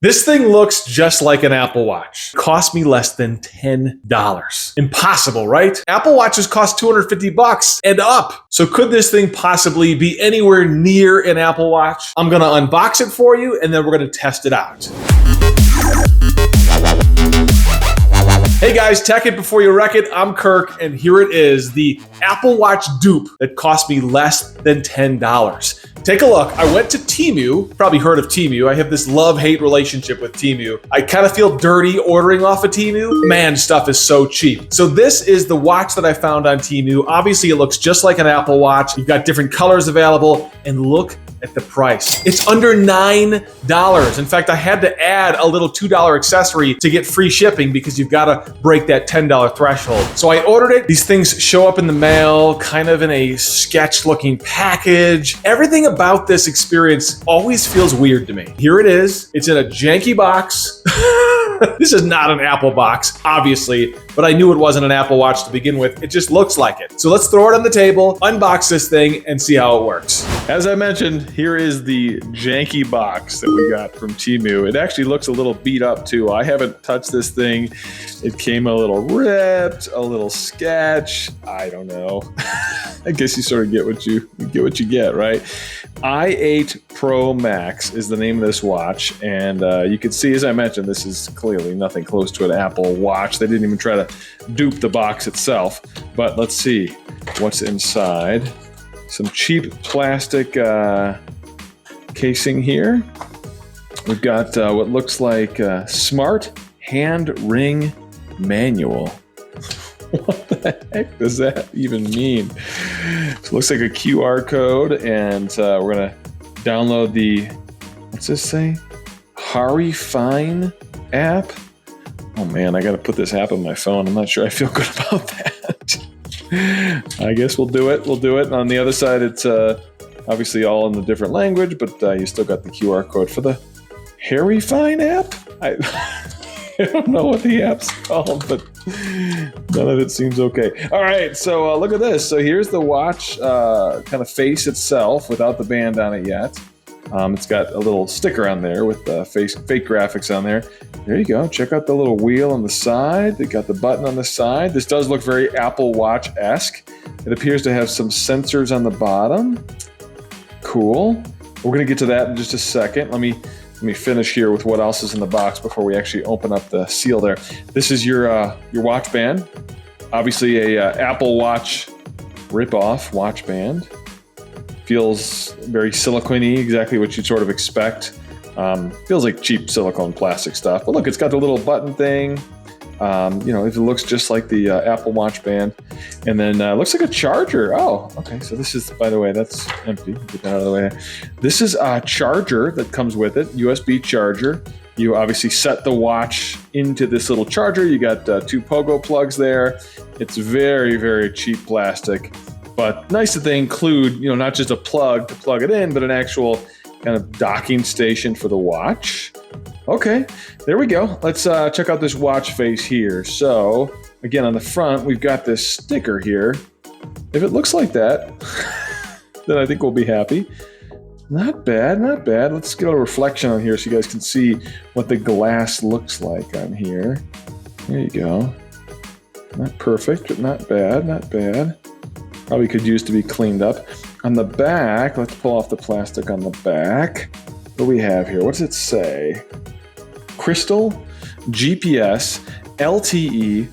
This thing looks just like an Apple Watch. Cost me less than $10. Impossible, right? Apple Watches cost $250 and up. So could this thing possibly be anywhere near an Apple Watch? I'm gonna unbox it for you and then we're gonna test it out. Hey guys, tech it before you wreck it. I'm Kirk, and here it is, the Apple Watch dupe that cost me less than $10. Take a look. I went to TEMU, probably heard of TEMU. I have this love-hate relationship with TEMU. I kind of feel dirty ordering off of TEMU. Man, stuff is so cheap. So this is the watch that I found on TEMU. Obviously, it looks just like an Apple Watch. You've got different colors available, and look at the price. It's under $9. In fact, I had to add a little $2 accessory to get free shipping because you've got to break that $10 threshold. So I ordered it. These things show up in the mail, kind of in a sketch-looking package. Everything about this experience always feels weird to me. Here it is. It's in a janky box. This is not an Apple box, obviously, but I knew it wasn't an Apple Watch to begin with. It just looks like it. So let's throw it on the table, unbox this thing, and see how it works. As I mentioned, here is the janky box that we got from TEMU. It actually looks a little beat up too. I haven't touched this thing. It came a little ripped, a little sketch. I don't know. I guess you sort of get what you get, right? i8 Pro Max is the name of this watch, and you can see, as I mentioned, this is clearly nothing close to an Apple Watch. They didn't even try to dupe the box itself, but let's see what's inside. Some cheap plastic casing here. We've got what looks like a smart hand ring manual. What the heck does that even mean? It looks like a QR code, and we're gonna download the, what's this say? Hari Fine app. Oh man, I gotta put this app on my phone. I'm not sure I feel good about that. I guess we'll do it. We'll do it. And on the other side, it's obviously all in a different language, but you still got the QR code for the Hari Fine app. I don't know what the app's called, but none of it seems okay. All right, so look at this. So here's the watch kind of face itself without the band on it yet. It's got a little sticker on there with fake graphics on there. There you go. Check out the little wheel on the side. They got the button on the side. This does look very Apple Watch-esque. It appears to have some sensors on the bottom. Cool. We're going to get to that in just a second. Let me finish here with what else is in the box before we actually open up the seal there. This is your watch band. Obviously a Apple Watch rip-off watch band. Feels very silicone-y, exactly what you'd sort of expect. Feels like cheap silicone plastic stuff. But look, it's got the little button thing. You know, it looks just like the Apple Watch band. And then looks like a charger. Oh, okay. So this is, by the way, that's empty. Get that out of the way. This is a charger that comes with it, USB charger. You obviously set the watch into this little charger. You got 2 pogo plugs there. It's very, very cheap plastic. But nice that they include, you know, not just a plug to plug it in, but an actual kind of docking station for the watch. Okay, there we go. Let's check out this watch face here. So, again, on the front, we've got this sticker here. If it looks like that, then I think we'll be happy. Not bad, not bad. Let's get a reflection on here so you guys can see what the glass looks like on here. There you go. Not perfect, but not bad, not bad. Probably could use to be cleaned up. On the back, let's pull off the plastic on the back. What do we have here? What does it say? Crystal, GPS, LTE,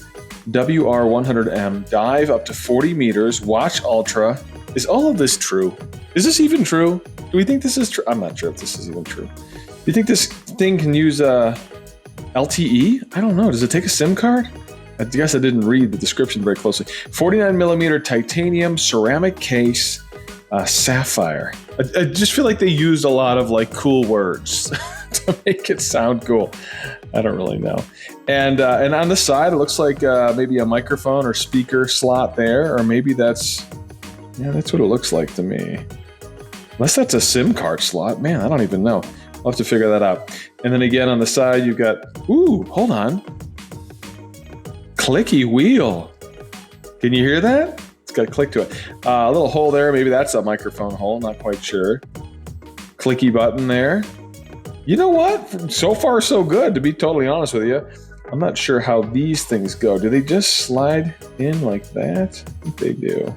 WR100M, dive up to 40 meters, watch ultra. Is all of this true? Is this even true? Do we think this is true? I'm not sure if this is even true. Do you think this thing can use LTE? I don't know. Does it take a SIM card? I guess I didn't read the description very closely. 49 millimeter titanium ceramic case, sapphire. I just feel like they used a lot of like cool words to make it sound cool. I don't really know. And on the side, it looks like maybe a microphone or speaker slot there, or maybe that's what it looks like to me. Unless that's a SIM card slot. Man, I don't even know. I'll have to figure that out. And then again, on the side, you've got, ooh, hold on. Clicky wheel. Can you hear that? It's got a click to it. A little hole there. Maybe that's a microphone hole. Not quite sure. Clicky button there. You know what? So far, so good, to be totally honest with you. I'm not sure how these things go. Do they just slide in like that? I think they do.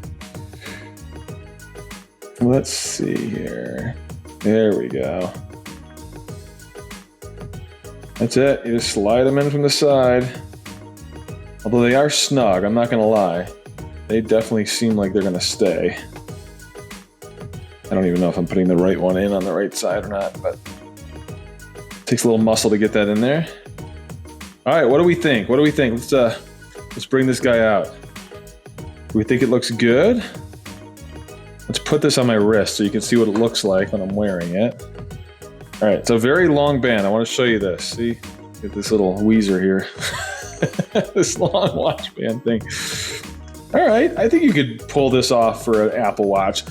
Let's see here. There we go. That's it. You just slide them in from the side. Although they are snug, I'm not going to lie. They definitely seem like they're going to stay. I don't even know if I'm putting the right one in on the right side or not, but it takes a little muscle to get that in there. All right, what do we think? What do we think? Let's bring this guy out. Do we think it looks good? Let's put this on my wrist so you can see what it looks like when I'm wearing it. All right, it's a very long band. I want to show you this. See, get this little Weezer here. This long watch band thing. All right, I think you could pull this off for an Apple Watch,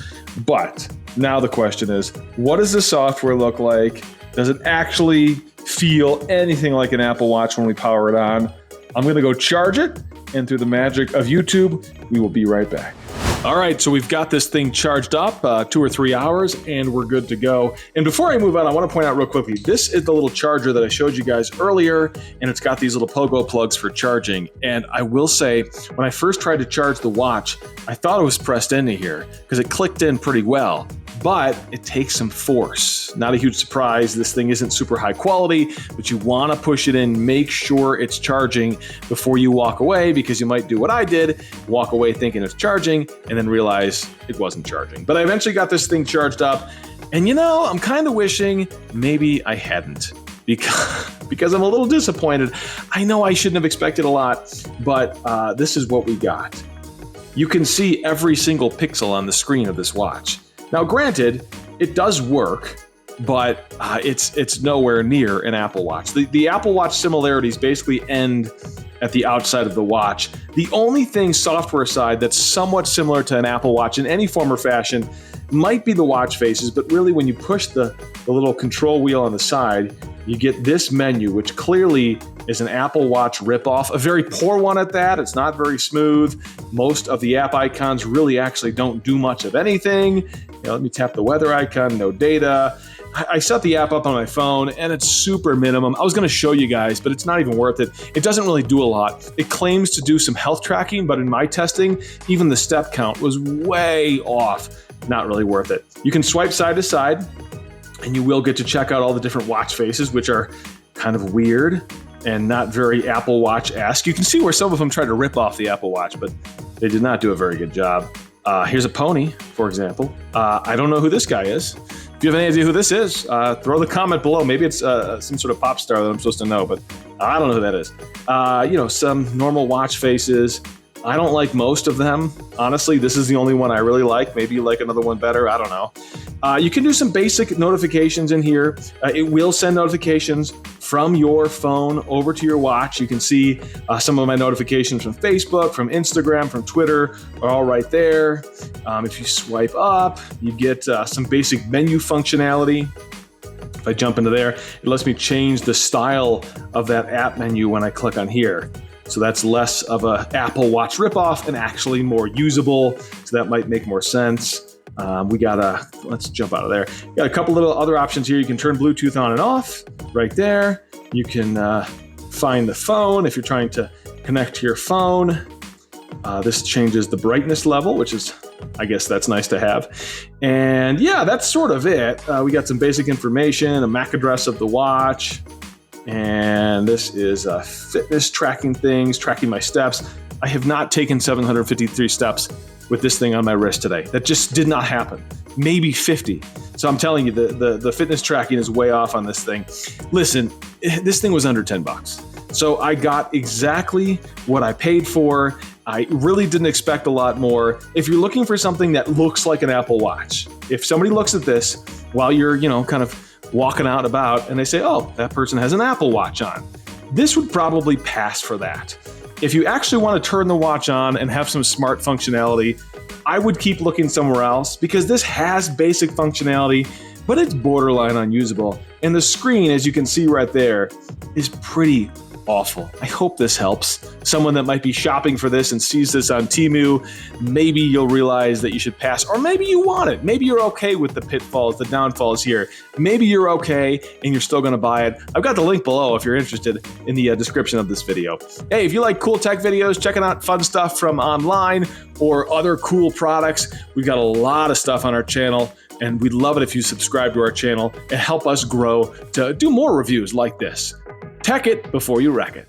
but now the question is, what does the software look like? Does it actually feel anything like an Apple Watch when we power it on? I'm gonna go charge it, and through the magic of YouTube, we will be right back. All right, so we've got this thing charged up 2 or 3 hours, and we're good to go. And before I move on, I want to point out real quickly, this is the little charger that I showed you guys earlier, and it's got these little pogo plugs for charging. And I will say, when I first tried to charge the watch, I thought it was pressed into here because it clicked in pretty well. But it takes some force. Not a huge surprise. This thing isn't super high quality, but you want to push it in, make sure it's charging before you walk away, because you might do what I did, walk away thinking it's charging and then realize it wasn't charging. But I eventually got this thing charged up, and you know, I'm kind of wishing maybe I hadn't, because I'm a little disappointed. I know I shouldn't have expected a lot, but this is what we got. You can see every single pixel on the screen of this watch. Now, granted, it does work, but it's nowhere near an Apple Watch. The Apple Watch similarities basically end at the outside of the watch. The only thing software side that's somewhat similar to an Apple Watch in any form or fashion might be the watch faces, but really when you push the little control wheel on the side, you get this menu, which clearly is an Apple Watch ripoff, a very poor one at that. It's not very smooth. Most of the app icons really actually don't do much of anything. You know, let me tap the weather icon, no data. I set the app up on my phone and it's super minimum. I was gonna show you guys, but it's not even worth it. It doesn't really do a lot. It claims to do some health tracking, but in my testing, even the step count was way off. Not really worth it. You can swipe side to side, and you will get to check out all the different watch faces, which are kind of weird and not very Apple Watch-esque. You can see where some of them try to rip off the Apple Watch, but they did not do a very good job. Here's a pony, for example. I don't know who this guy is. If you have any idea who this is, throw the comment below. Maybe it's some sort of pop star that I'm supposed to know, but I don't know who that is. You know, some normal watch faces. I don't like most of them. Honestly, this is the only one I really like. Maybe you like another one better. I don't know. You can do some basic notifications in here. It will send notifications from your phone over to your watch. You can see some of my notifications from Facebook, from Instagram, from Twitter are all right there. If you swipe up, you get some basic menu functionality. If I jump into there, it lets me change the style of that app menu when I click on here. So that's less of a Apple Watch ripoff and actually more usable. So that might make more sense. Let's jump out of there. Got a couple little other options here. You can turn Bluetooth on and off right there. You can find the phone if you're trying to connect to your phone. This changes the brightness level, which is, I guess that's nice to have. And yeah, that's sort of it. We got some basic information, a MAC address of the watch. And this is fitness tracking things, tracking my steps. I have not taken 753 steps with this thing on my wrist today. That just did not happen. Maybe 50. So I'm telling you, the fitness tracking is way off on this thing. Listen, this thing was under 10 bucks. So I got exactly what I paid for. I really didn't expect a lot more. If you're looking for something that looks like an Apple Watch, if somebody looks at this while you're, kind of walking out about and they say, oh, that person has an Apple Watch on, this would probably pass for that. If you actually want to turn the watch on and have some smart functionality, I would keep looking somewhere else, because this has basic functionality, but it's borderline unusable. And the screen, as you can see right there, is pretty awful. I hope this helps. Someone that might be shopping for this and sees this on TEMU, maybe you'll realize that you should pass, or maybe you want it. Maybe you're okay with the pitfalls, the downfalls here. Maybe you're okay and you're still gonna buy it. I've got the link below if you're interested in the description of this video. Hey, if you like cool tech videos, checking out fun stuff from online or other cool products, we've got a lot of stuff on our channel, and we'd love it if you subscribe to our channel and help us grow to do more reviews like this. Tech it before you wreck it.